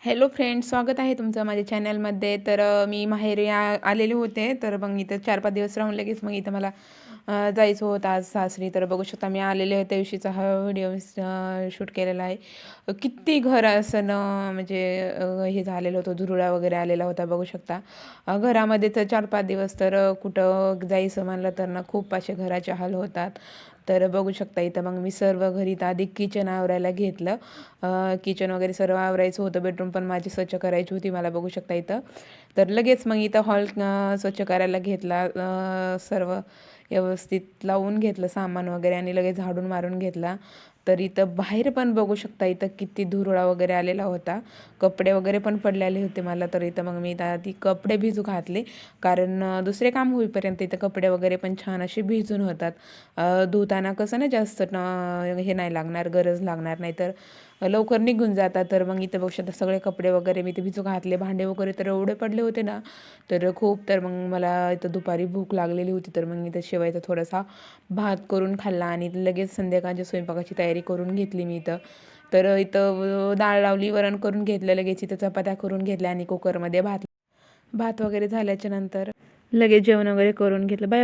Hello friends, स्वागत आहे तुमचं माझ्या चॅनलमध्ये. तर मी माहेरी आलेले होते. तर मग इथं 4-5 दिवस राहून लगेच मग इथं मला जायचं होतं आज सासरी. तर बघू शकता मी आलेले त्या दिवशीचा हा व्हिडिओ शूट केलेला आहे. किती घर असं म्हणजे हे झालेलं होतं, धुरळा वगैरे आलेला होता बघू शकता. घरामध्ये तर 4-5 दिवस तर कुठं जायचं म्हणलं तर ना खूप असे घराचे हाल होतात. तर बघू शकता इथं मग मी सर्व घरी तर आधी किचन आवरायला घेतलं. किचन वगैरे सर्व आवरायचं होतं. बेडरूम पण माझी स्वच्छ करायची होती मला बघू शकता इथं. तर लगेच मग इथं हॉल स्वच्छ करायला घेतला. सर्व व्यवस्थित लावून घेतलं सामान वगैरे आणि लगेच झाडून मारून घेतला. तर इथं बाहेर पण बघू शकता इथं किती धुरळा वगैरे आलेला होता. कपडे वगैरे पण पडलेले होते मला. तर इथं मग मी इथं आधी कपडे भिजू घातले, कारण दुसरे काम होईपर्यंत इथं कपडे वगैरे पण छान असे भिजून होतात. धुताना कसं ना जास्त हे नाही लागणार, गरज लागणार नाही, तर लवकर निघून जातात. तर मग इथं बघू शकता सगळे कपडे वगैरे मी इथे भिजू घातले. भांडे वगैरे तर एवढे पडले होते ना, तर खूप. तर मग मला इथं दुपारी भूक लागलेली होती, तर मग इथं शेवायचा थोडासा भात करून खाल्ला आणि लगेच संध्याकाळच्या स्वयंपाकाची तयारी करून घेतली मी इथं. तर इथं डाळ लावली, वरण करून घेतलं, लगेच इथं चपात्या करून घेतल्या आणि कुकरमध्ये भात भात वगैरे झाल्याच्या नंतर लगेच जेवण वगैरे करून घेतलं. बाय.